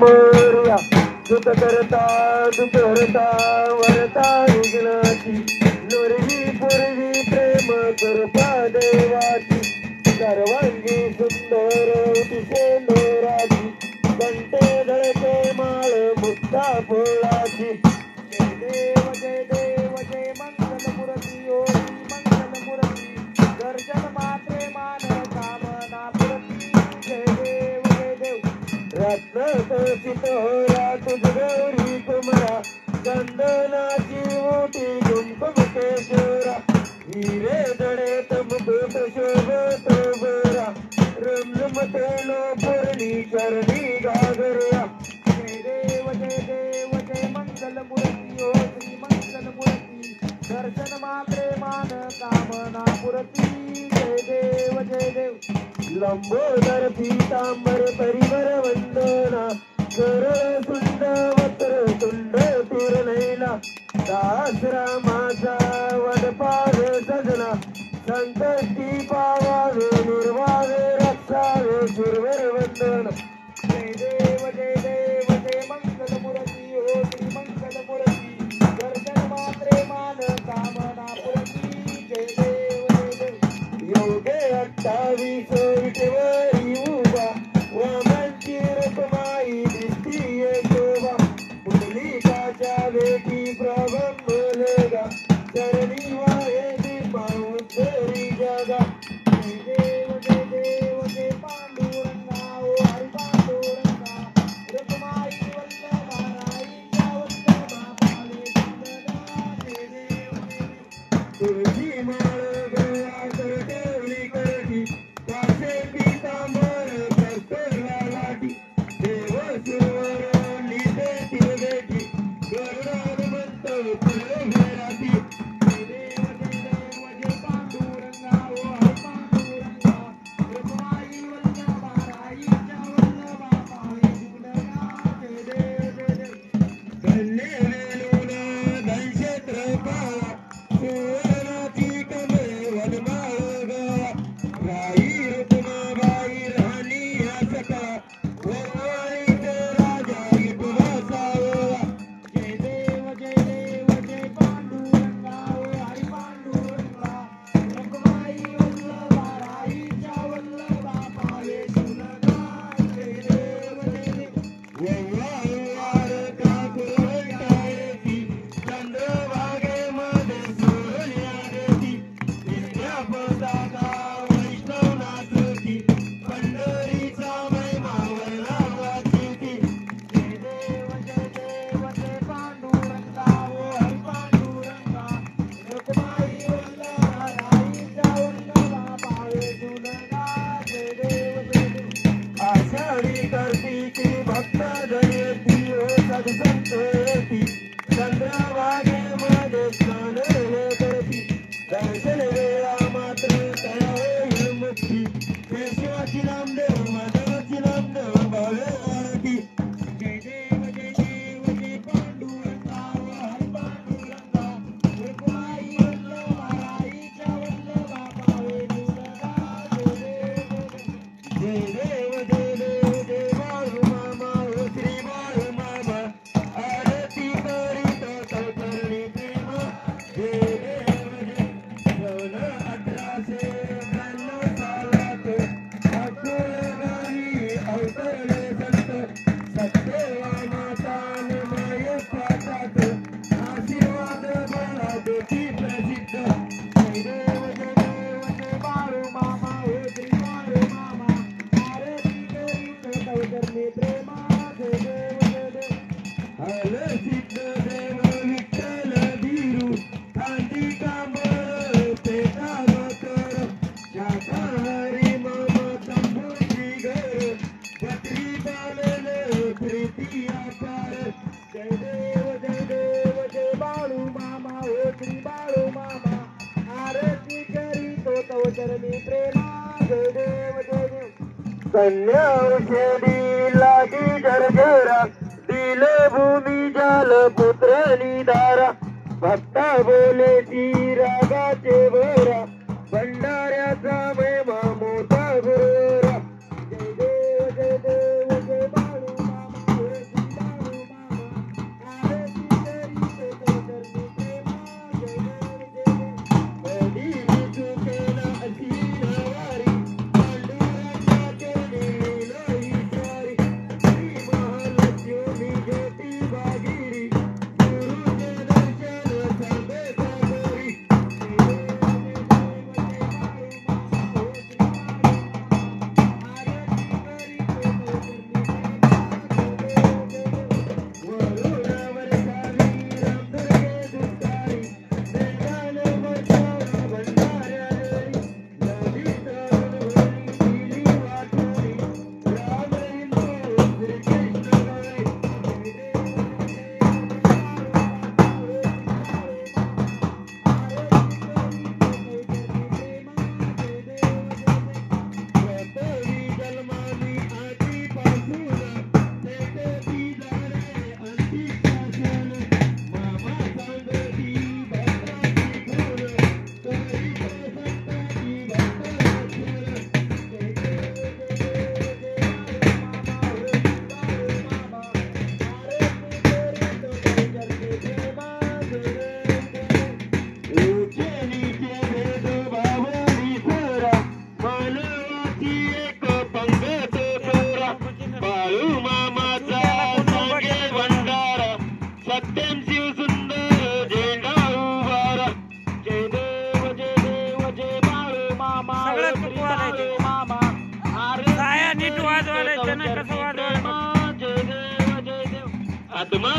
मोरया दुख करता दुख हरता वरता विघ्नाची नुरवी पूर्वी प्रेम कृपा देवाची सर्वांगी सुंदर तिसे नोराची कंठे धळके माळ मुक्ता फुलाची जय देव जय मंगल मूर्ती ओरी मंगल मूर्ती दर्शन मात्रे मान कामना पूर्ती जय देव रत्न तोषित होरा तुझ गौरी कुमरा चंदनाची मोठी कुंकुम केशोरा हिरे जडे तमुकुट शोभतो बरा रमझमते नो पूर्णी चरणी गागरया जय देव जय मंगल मूर्ती ओ श्री मंगल मूर्ती दर्शन मात्रे मान कामना पूर्ती जय देव लंबोदर पीतांबर परिवर वंदना कर सुंद वक्र तुंड तिरनैला दास रामाचा वडपावे सजना संकटी पावावे निर्वावे रक्षावे सुरवर वंदन जय देव जय मंगल मूर्ती हो श्री मंगल मूर्ती दर्शन मात्रे मान कामना पूर्ती जय देव योगे 28 विटेवरी उभा वामनची रूपमाई दिसतीये शोभा पुंडलिकाच्या वेठी प्रभम बोलेगा चरणी वाहे दीपा उद्धरी जगा जय देव जय पांडुरंगा ओ हरी पांडुरंगा रूपमाई वल्लभा राईच्या वल्लभा पावे सुंदरा जय देव तुझी माळ गळा कर ठेवली करती कासे पीतांबर कस्तुरला लाटी देव सुरवर लिहिते तिरवेटी गरुडानुमंत फुले भेराती जय देव जय पांडुरंगा ओ हरी पांडुरंगा रूपमाई वल्लभा राईच्या वल्लभा पावे सुंदरा जय देव कन्ये वेलूला धनक्षेत्र पावा सुवर्णाची कमळे वनमाळ गावा राई रुक्माबाई राणी सका वनवाणीचे राजा विठुबा सावळा जय देव जय पांडुरंगा ओ हरी पांडुरंगा रुक्माई वल्लभा राईच्या वल्लभा पावे सुंदरा जय देव वव्वार काकुरवंटाळेती चंद्रभागेमध्ये सोहळ्या देती दिसल्या पताका वैष्णव नाचती पंढरीचा महिमा वर्णावा चिती जय देव जय पांडुरंगा ओ हरी पांडुरंगा रुक्माई वल्लभा राईच्या वल्लभा पावे सुंदरा जय देव आषाढी कार्तिकी भक्त जयती ओ सदसंत येती चंद्रभागेमध्ये स्नान हे करती दर्शन वेळा मात्र तया होईल मुक्ती केशवाची नामदेव माधवाची नामदेव भावे आरती जय देव जय पांडुरंगा ओ हरी पांडुरंगा रुक्माई वल्लभा राईच्या वल्लभा पावे सुंदरा जय देव जय बाळू मामा ओ श्री बाळू मामा आरती करीत चौतरणी प्रेमा जय देव सन 1892 सालात अकोलगावी अवतरले संत सत्यवानाचा मायेत पाठात आशीर्वाद बळा देती प्रसिद्ध जय देव जय बाळू मामा ओ श्री बाळू मामा आरती करीत चौतरणी प्रेमा जय देव हल सिद्ध देव विठ्ठल धीरू खांदी कांबर पेटा कर शाकाहारी मामा तंबूची घर पत्री पालन प्रीती अपार जय देव जय बाळू मामा ओ श्री बाळू मामा आरती करीतो चौतरणी प्रेमा जय देव कन्या औषधी लागी जरजरा दिल भूमी जाल पुत्र निधारा भक्ता बोले ती रागाचे भरा भंडाऱ्याचा महिमा मोठा गुरुरा जय देव जय बाळू मामा सत्यम शिव सुंदर झेंडा उभारा जय देव जय बाळू मामा सगळं खूप वाजायचं मामा साया नीट वाजवायचं ना कसं वाजवायचं जय देव आत्मा